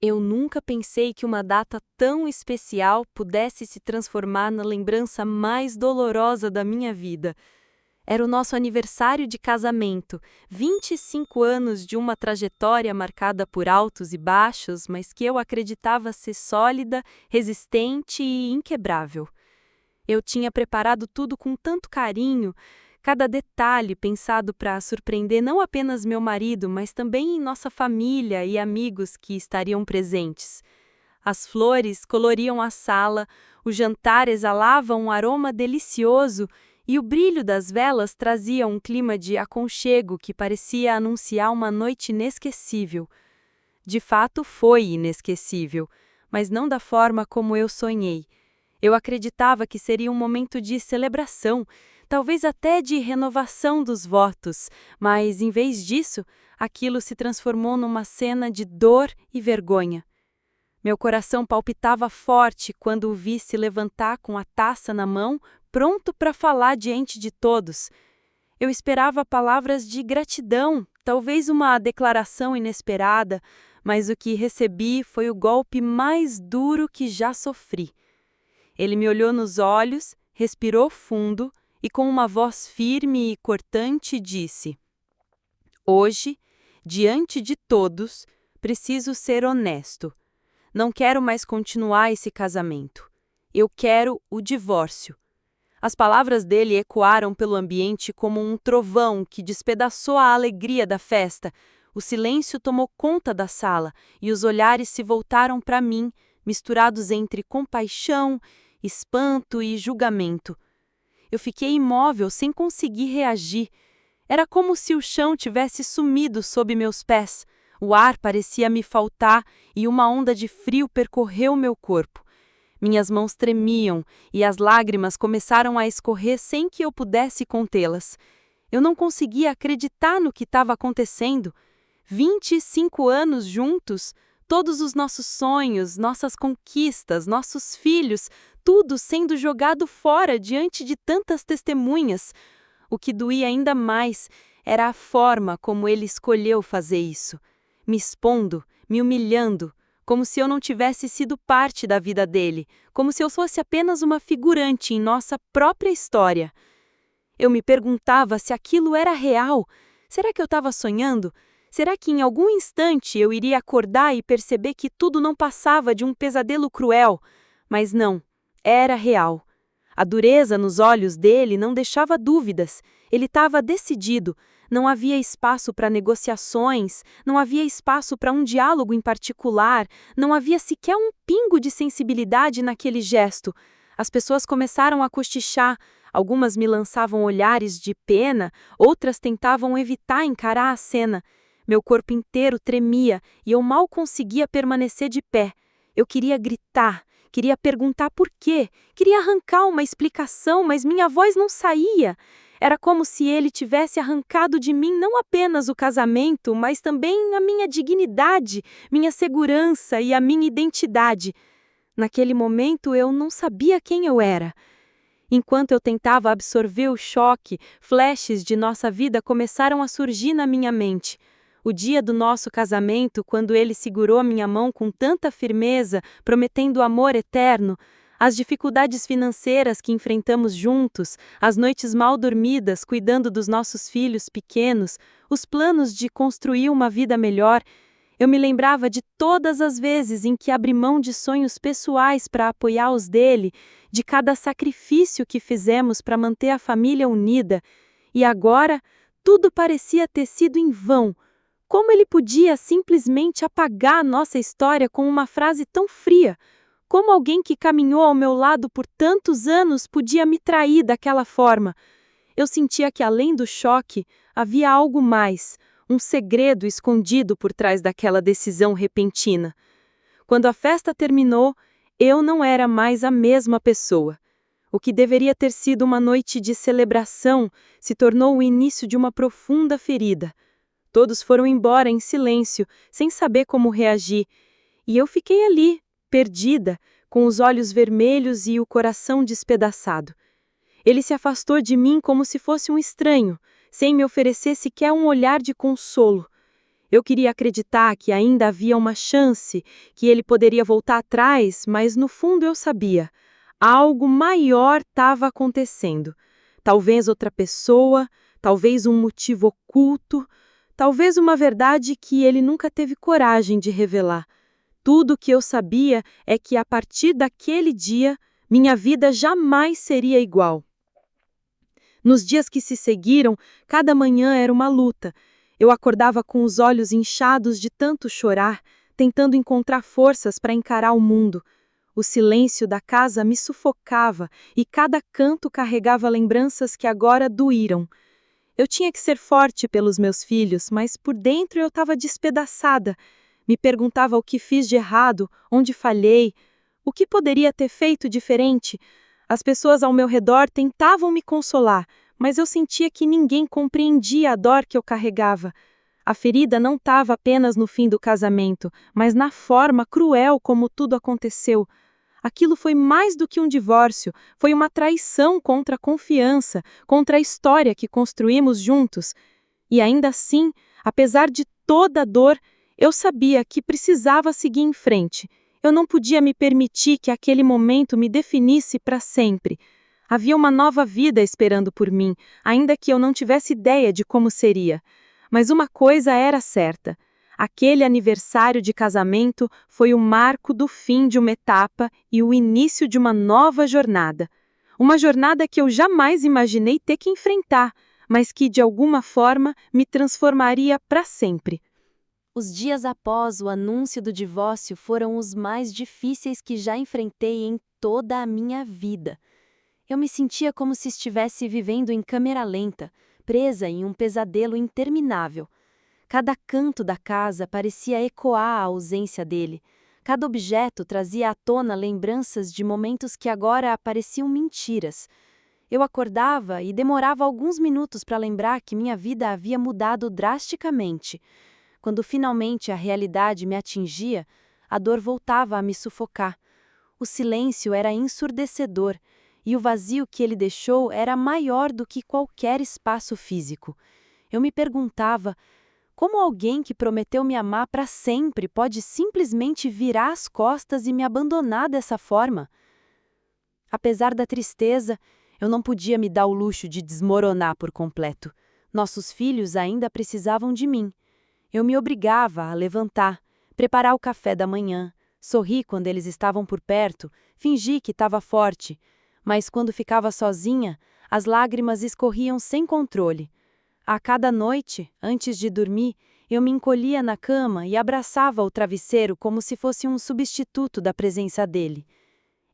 Eu nunca pensei que uma data tão especial pudesse se transformar na lembrança mais dolorosa da minha vida. Era o nosso aniversário de casamento, 25 anos de uma trajetória marcada por altos e baixos, mas que eu acreditava ser sólida, resistente e inquebrável. Eu tinha preparado tudo com tanto carinho, cada detalhe pensado para surpreender não apenas meu marido, mas também nossa família e amigos que estariam presentes. As flores coloriam a sala, o jantar exalava um aroma delicioso e o brilho das velas trazia um clima de aconchego que parecia anunciar uma noite inesquecível. De fato, foi inesquecível, mas não da forma como eu sonhei. Eu acreditava que seria um momento de celebração, talvez até de renovação dos votos, mas, em vez disso, aquilo se transformou numa cena de dor e vergonha. Meu coração palpitava forte quando o vi se levantar com a taça na mão, pronto para falar diante de todos. Eu esperava palavras de gratidão, talvez uma declaração inesperada, mas o que recebi foi o golpe mais duro que já sofri. Ele me olhou nos olhos, respirou fundo e, com uma voz firme e cortante, disse: Hoje, diante de todos, preciso ser honesto. Não quero mais continuar esse casamento. Eu quero o divórcio. As palavras dele ecoaram pelo ambiente como um trovão que despedaçou a alegria da festa. O silêncio tomou conta da sala e os olhares se voltaram para mim, misturados entre compaixão, espanto e julgamento. Eu fiquei imóvel, sem conseguir reagir. Era como se o chão tivesse sumido sob meus pés. O ar parecia me faltar e uma onda de frio percorreu meu corpo. Minhas mãos tremiam e as lágrimas começaram a escorrer sem que eu pudesse contê-las. Eu não conseguia acreditar no que estava acontecendo. 25 anos juntos, todos os nossos sonhos, nossas conquistas, nossos filhos, tudo sendo jogado fora diante de tantas testemunhas. O que doía ainda mais era a forma como ele escolheu fazer isso, me expondo, me humilhando, como se eu não tivesse sido parte da vida dele, como se eu fosse apenas uma figurante em nossa própria história. Eu me perguntava se aquilo era real. Será que eu estava sonhando? Será que em algum instante eu iria acordar e perceber que tudo não passava de um pesadelo cruel? Mas não, era real. A dureza nos olhos dele não deixava dúvidas. Ele estava decidido. Não havia espaço para negociações, não havia espaço para um diálogo em particular, não havia sequer um pingo de sensibilidade naquele gesto. As pessoas começaram a cochichar. Algumas me lançavam olhares de pena, outras tentavam evitar encarar a cena. Meu corpo inteiro tremia e eu mal conseguia permanecer de pé. Eu queria gritar. Queria perguntar por quê, queria arrancar uma explicação, mas minha voz não saía. Era como se ele tivesse arrancado de mim não apenas o casamento, mas também a minha dignidade, minha segurança e a minha identidade. Naquele momento eu não sabia quem eu era. Enquanto eu tentava absorver o choque, flashes de nossa vida começaram a surgir na minha mente. O dia do nosso casamento, quando ele segurou minha mão com tanta firmeza, prometendo amor eterno, as dificuldades financeiras que enfrentamos juntos, as noites mal dormidas cuidando dos nossos filhos pequenos, os planos de construir uma vida melhor, eu me lembrava de todas as vezes em que abri mão de sonhos pessoais para apoiar os dele, de cada sacrifício que fizemos para manter a família unida, e agora tudo parecia ter sido em vão. Como ele podia simplesmente apagar a nossa história com uma frase tão fria? Como alguém que caminhou ao meu lado por tantos anos podia me trair daquela forma? Eu sentia que, além do choque, havia algo mais, um segredo escondido por trás daquela decisão repentina. Quando a festa terminou, eu não era mais a mesma pessoa. O que deveria ter sido uma noite de celebração se tornou o início de uma profunda ferida. Todos foram embora em silêncio, sem saber como reagir, e eu fiquei ali, perdida, com os olhos vermelhos e o coração despedaçado. Ele se afastou de mim como se fosse um estranho, sem me oferecer sequer um olhar de consolo. Eu queria acreditar que ainda havia uma chance, que ele poderia voltar atrás, mas no fundo eu sabia. Algo maior estava acontecendo. Talvez outra pessoa, talvez um motivo oculto, talvez uma verdade que ele nunca teve coragem de revelar. Tudo o que eu sabia é que a partir daquele dia, minha vida jamais seria igual. Nos dias que se seguiram, cada manhã era uma luta. Eu acordava com os olhos inchados de tanto chorar, tentando encontrar forças para encarar o mundo. O silêncio da casa me sufocava e cada canto carregava lembranças que agora doíram. Eu tinha que ser forte pelos meus filhos, mas por dentro eu estava despedaçada. Me perguntava o que fiz de errado, onde falhei, o que poderia ter feito diferente. As pessoas ao meu redor tentavam me consolar, mas eu sentia que ninguém compreendia a dor que eu carregava. A ferida não estava apenas no fim do casamento, mas na forma cruel como tudo aconteceu. Aquilo foi mais do que um divórcio, foi uma traição contra a confiança, contra a história que construímos juntos. E ainda assim, apesar de toda a dor, eu sabia que precisava seguir em frente. Eu não podia me permitir que aquele momento me definisse para sempre. Havia uma nova vida esperando por mim, ainda que eu não tivesse ideia de como seria. Mas uma coisa era certa. Aquele aniversário de casamento foi o marco do fim de uma etapa e o início de uma nova jornada. Uma jornada que eu jamais imaginei ter que enfrentar, mas que, de alguma forma, me transformaria para sempre. Os dias após o anúncio do divórcio foram os mais difíceis que já enfrentei em toda a minha vida. Eu me sentia como se estivesse vivendo em câmera lenta, presa em um pesadelo interminável. Cada canto da casa parecia ecoar a ausência dele. Cada objeto trazia à tona lembranças de momentos que agora pareciam mentiras. Eu acordava e demorava alguns minutos para lembrar que minha vida havia mudado drasticamente. Quando finalmente a realidade me atingia, a dor voltava a me sufocar. O silêncio era ensurdecedor, e o vazio que ele deixou era maior do que qualquer espaço físico. Eu me perguntava: como alguém que prometeu me amar para sempre pode simplesmente virar as costas e me abandonar dessa forma? Apesar da tristeza, eu não podia me dar o luxo de desmoronar por completo. Nossos filhos ainda precisavam de mim. Eu me obrigava a levantar, preparar o café da manhã, sorrir quando eles estavam por perto, fingir que estava forte. Mas quando ficava sozinha, as lágrimas escorriam sem controle. A cada noite, antes de dormir, eu me encolhia na cama e abraçava o travesseiro como se fosse um substituto da presença dele.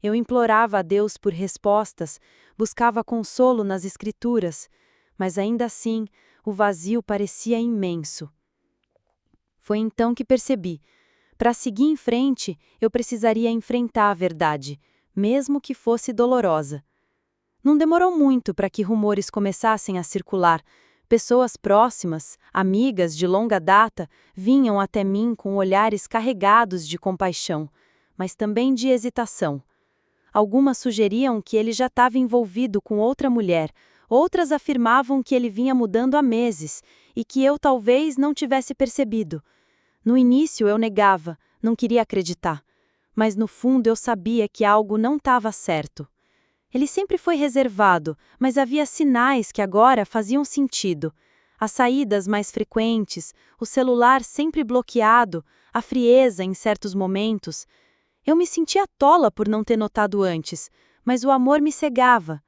Eu implorava a Deus por respostas, buscava consolo nas Escrituras, mas ainda assim, o vazio parecia imenso. Foi então que percebi: para seguir em frente, eu precisaria enfrentar a verdade, mesmo que fosse dolorosa. Não demorou muito para que rumores começassem a circular. Pessoas próximas, amigas de longa data, vinham até mim com olhares carregados de compaixão, mas também de hesitação. Algumas sugeriam que ele já estava envolvido com outra mulher, outras afirmavam que ele vinha mudando há meses e que eu talvez não tivesse percebido. No início eu negava, não queria acreditar, mas no fundo eu sabia que algo não estava certo. Ele sempre foi reservado, mas havia sinais que agora faziam sentido. As saídas mais frequentes, o celular sempre bloqueado, a frieza em certos momentos. Eu me sentia tola por não ter notado antes, mas o amor me cegava.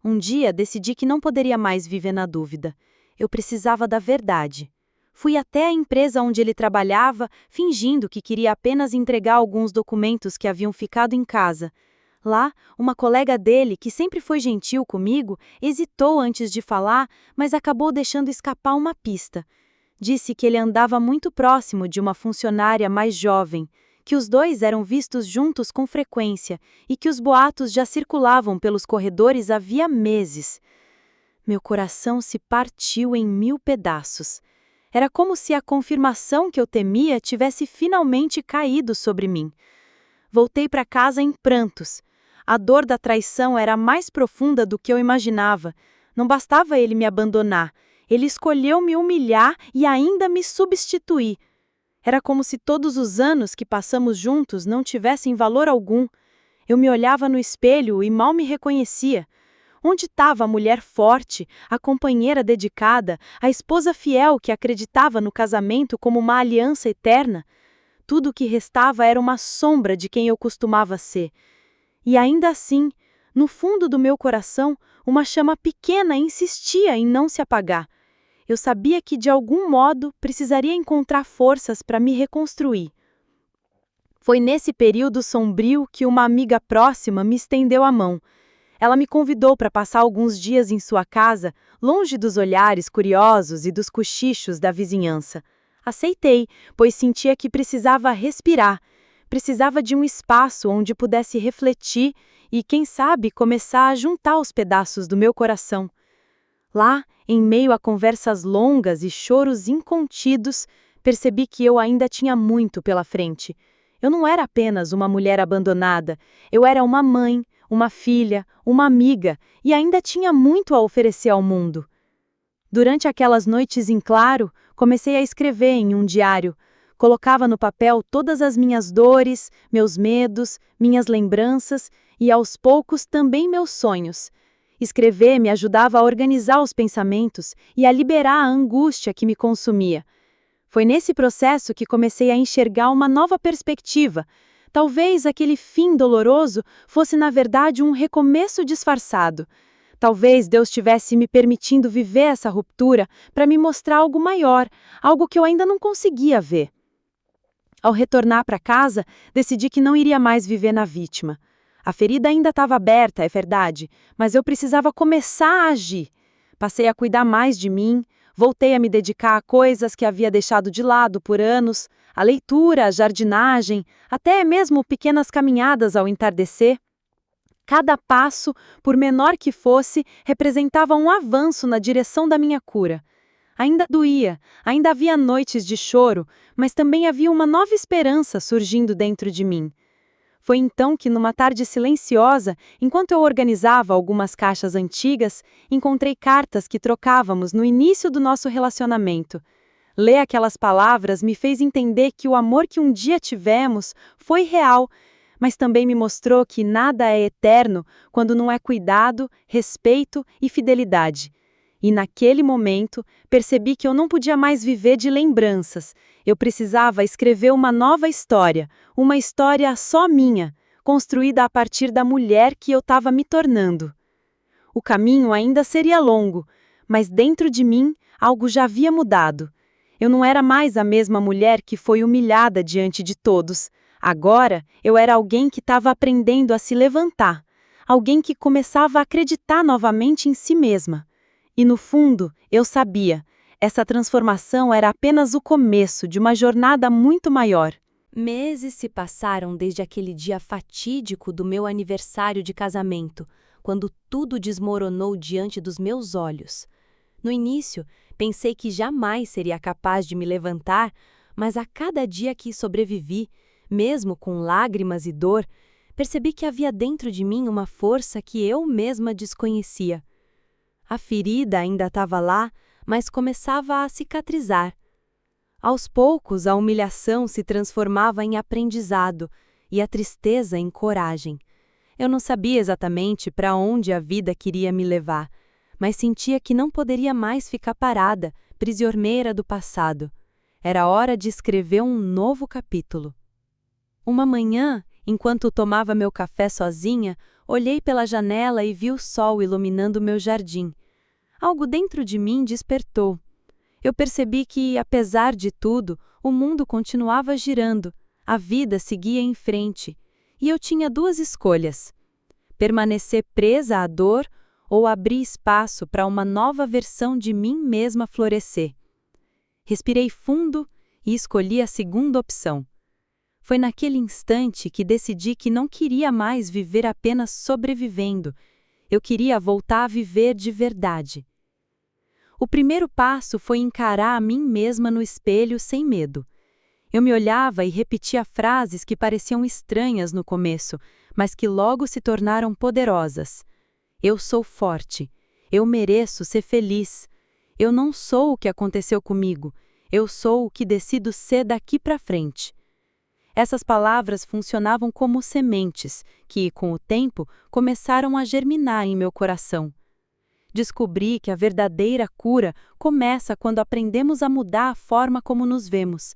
Um dia decidi que não poderia mais viver na dúvida. Eu precisava da verdade. Fui até a empresa onde ele trabalhava, fingindo que queria apenas entregar alguns documentos que haviam ficado em casa. Lá, uma colega dele, que sempre foi gentil comigo, hesitou antes de falar, mas acabou deixando escapar uma pista. Disse que ele andava muito próximo de uma funcionária mais jovem, que os dois eram vistos juntos com frequência e que os boatos já circulavam pelos corredores havia meses. Meu coração se partiu em 1000 pedaços. Era como se a confirmação que eu temia tivesse finalmente caído sobre mim. Voltei para casa em prantos. A dor da traição era mais profunda do que eu imaginava. Não bastava ele me abandonar. Ele escolheu me humilhar e ainda me substituir. Era como se todos os anos que passamos juntos não tivessem valor algum. Eu me olhava no espelho e mal me reconhecia. Onde estava a mulher forte, a companheira dedicada, a esposa fiel que acreditava no casamento como uma aliança eterna? Tudo o que restava era uma sombra de quem eu costumava ser. E ainda assim, no fundo do meu coração, uma chama pequena insistia em não se apagar. Eu sabia que, de algum modo, precisaria encontrar forças para me reconstruir. Foi nesse período sombrio que uma amiga próxima me estendeu a mão. Ela me convidou para passar alguns dias em sua casa, longe dos olhares curiosos e dos cochichos da vizinhança. Aceitei, pois sentia que precisava respirar, precisava de um espaço onde pudesse refletir e, quem sabe, começar a juntar os pedaços do meu coração. Lá, em meio a conversas longas e choros incontidos, percebi que eu ainda tinha muito pela frente. Eu não era apenas uma mulher abandonada, eu era uma mãe, uma filha, uma amiga e ainda tinha muito a oferecer ao mundo. Durante aquelas noites em claro, comecei a escrever em um diário. Colocava no papel todas as minhas dores, meus medos, minhas lembranças e, aos poucos, também meus sonhos. Escrever me ajudava a organizar os pensamentos e a liberar a angústia que me consumia. Foi nesse processo que comecei a enxergar uma nova perspectiva. Talvez aquele fim doloroso fosse, na verdade, um recomeço disfarçado. Talvez Deus estivesse me permitindo viver essa ruptura para me mostrar algo maior, algo que eu ainda não conseguia ver. Ao retornar para casa, decidi que não iria mais viver na vítima. A ferida ainda estava aberta, é verdade, mas eu precisava começar a agir. Passei a cuidar mais de mim, voltei a me dedicar a coisas que havia deixado de lado por anos, a leitura, a jardinagem, até mesmo pequenas caminhadas ao entardecer. Cada passo, por menor que fosse, representava um avanço na direção da minha cura. Ainda doía, ainda havia noites de choro, mas também havia uma nova esperança surgindo dentro de mim. Foi então que, numa tarde silenciosa, enquanto eu organizava algumas caixas antigas, encontrei cartas que trocávamos no início do nosso relacionamento. Ler aquelas palavras me fez entender que o amor que um dia tivemos foi real, mas também me mostrou que nada é eterno quando não é cuidado, respeito e fidelidade. E naquele momento, percebi que eu não podia mais viver de lembranças. Eu precisava escrever uma nova história, uma história só minha, construída a partir da mulher que eu estava me tornando. O caminho ainda seria longo, mas dentro de mim algo já havia mudado. Eu não era mais a mesma mulher que foi humilhada diante de todos. Agora, eu era alguém que estava aprendendo a se levantar, alguém que começava a acreditar novamente em si mesma. E no fundo, eu sabia, essa transformação era apenas o começo de uma jornada muito maior. Meses se passaram desde aquele dia fatídico do meu aniversário de casamento, quando tudo desmoronou diante dos meus olhos. No início, pensei que jamais seria capaz de me levantar, mas a cada dia que sobrevivi, mesmo com lágrimas e dor, percebi que havia dentro de mim uma força que eu mesma desconhecia. A ferida ainda estava lá, mas começava a cicatrizar. Aos poucos, a humilhação se transformava em aprendizado e a tristeza em coragem. Eu não sabia exatamente para onde a vida queria me levar, mas sentia que não poderia mais ficar parada, prisioneira do passado. Era hora de escrever um novo capítulo. Uma manhã, enquanto tomava meu café sozinha, olhei pela janela e vi o sol iluminando meu jardim. Algo dentro de mim despertou. Eu percebi que, apesar de tudo, o mundo continuava girando, a vida seguia em frente, e eu tinha duas escolhas: permanecer presa à dor ou abrir espaço para uma nova versão de mim mesma florescer. Respirei fundo e escolhi a segunda opção. Foi naquele instante que decidi que não queria mais viver apenas sobrevivendo. Eu queria voltar a viver de verdade. O primeiro passo foi encarar a mim mesma no espelho sem medo. Eu me olhava e repetia frases que pareciam estranhas no começo, mas que logo se tornaram poderosas. Eu sou forte. Eu mereço ser feliz. Eu não sou o que aconteceu comigo, eu sou o que decido ser daqui para frente. Essas palavras funcionavam como sementes que, com o tempo, começaram a germinar em meu coração. Descobri que a verdadeira cura começa quando aprendemos a mudar a forma como nos vemos.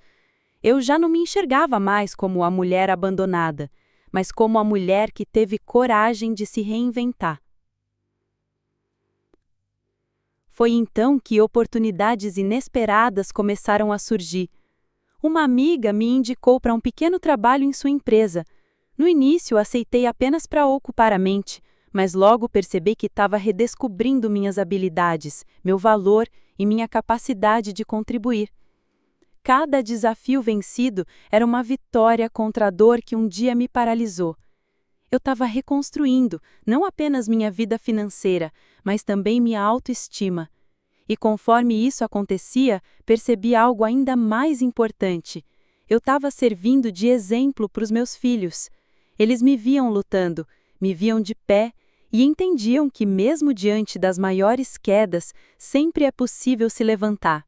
Eu já não me enxergava mais como a mulher abandonada, mas como a mulher que teve coragem de se reinventar. Foi então que oportunidades inesperadas começaram a surgir. Uma amiga me indicou para um pequeno trabalho em sua empresa. No início, aceitei apenas para ocupar a mente, mas logo percebi que estava redescobrindo minhas habilidades, meu valor e minha capacidade de contribuir. Cada desafio vencido era uma vitória contra a dor que um dia me paralisou. Eu estava reconstruindo não apenas minha vida financeira, mas também minha autoestima. E conforme isso acontecia, percebi algo ainda mais importante. Eu estava servindo de exemplo para os meus filhos. Eles me viam lutando, me viam de pé e entendiam que mesmo diante das maiores quedas, sempre é possível se levantar.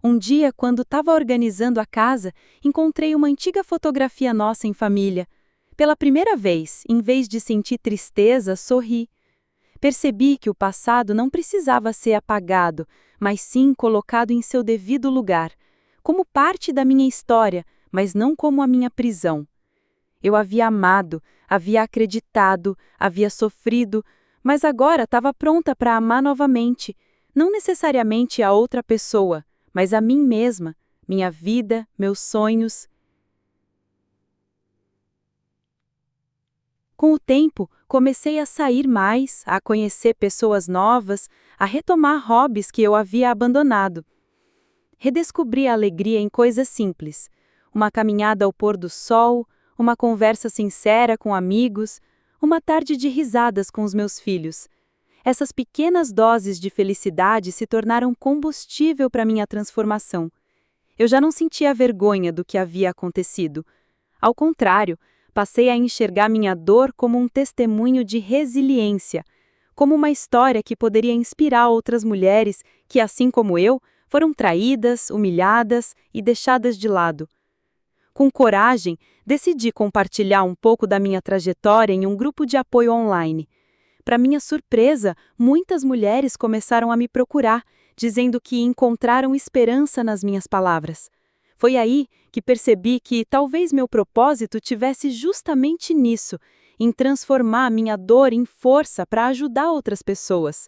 Um dia, quando estava organizando a casa, encontrei uma antiga fotografia nossa em família. Pela primeira vez, em vez de sentir tristeza, sorri. Percebi que o passado não precisava ser apagado, mas sim colocado em seu devido lugar, como parte da minha história, mas não como a minha prisão. Eu havia amado, havia acreditado, havia sofrido, mas agora estava pronta para amar novamente, não necessariamente a outra pessoa, mas a mim mesma, minha vida, meus sonhos. Com o tempo, comecei a sair mais, a conhecer pessoas novas, a retomar hobbies que eu havia abandonado. Redescobri a alegria em coisas simples, uma caminhada ao pôr do sol, uma conversa sincera com amigos, uma tarde de risadas com os meus filhos. Essas pequenas doses de felicidade se tornaram combustível para minha transformação. Eu já não sentia vergonha do que havia acontecido. Ao contrário, passei a enxergar minha dor como um testemunho de resiliência, como uma história que poderia inspirar outras mulheres que, assim como eu, foram traídas, humilhadas e deixadas de lado. Com coragem, decidi compartilhar um pouco da minha trajetória em um grupo de apoio online. Para minha surpresa, muitas mulheres começaram a me procurar, dizendo que encontraram esperança nas minhas palavras. Foi aí que percebi que talvez meu propósito tivesse justamente nisso, em transformar minha dor em força para ajudar outras pessoas.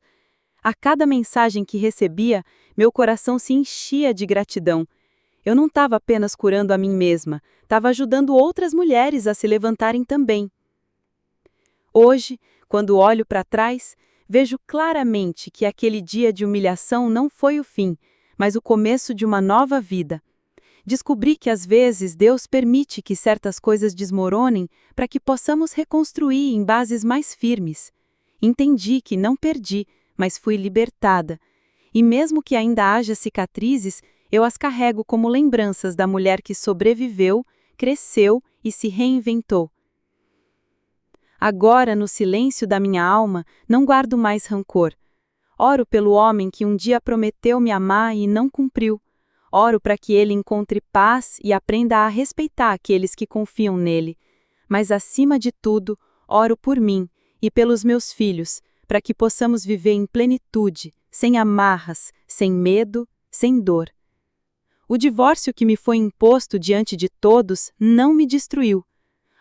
A cada mensagem que recebia, meu coração se enchia de gratidão. Eu não estava apenas curando a mim mesma, estava ajudando outras mulheres a se levantarem também. Hoje, quando olho para trás, vejo claramente que aquele dia de humilhação não foi o fim, mas o começo de uma nova vida. Descobri que às vezes Deus permite que certas coisas desmoronem para que possamos reconstruir em bases mais firmes. Entendi que não perdi, mas fui libertada. E mesmo que ainda haja cicatrizes, eu as carrego como lembranças da mulher que sobreviveu, cresceu e se reinventou. Agora, no silêncio da minha alma, não guardo mais rancor. Oro pelo homem que um dia prometeu me amar e não cumpriu. Oro para que ele encontre paz e aprenda a respeitar aqueles que confiam nele. Mas, acima de tudo, oro por mim e pelos meus filhos, para que possamos viver em plenitude, sem amarras, sem medo, sem dor. O divórcio que me foi imposto diante de todos não me destruiu.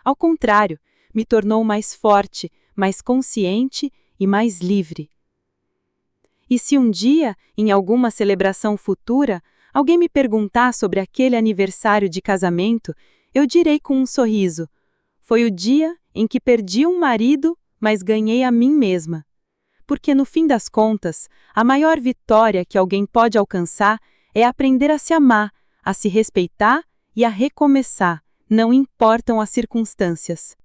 Ao contrário, me tornou mais forte, mais consciente e mais livre. E se um dia, em alguma celebração futura, alguém me perguntar sobre aquele aniversário de casamento, eu direi com um sorriso: foi o dia em que perdi um marido, mas ganhei a mim mesma. Porque no fim das contas, a maior vitória que alguém pode alcançar é aprender a se amar, a se respeitar e a recomeçar, não importam as circunstâncias.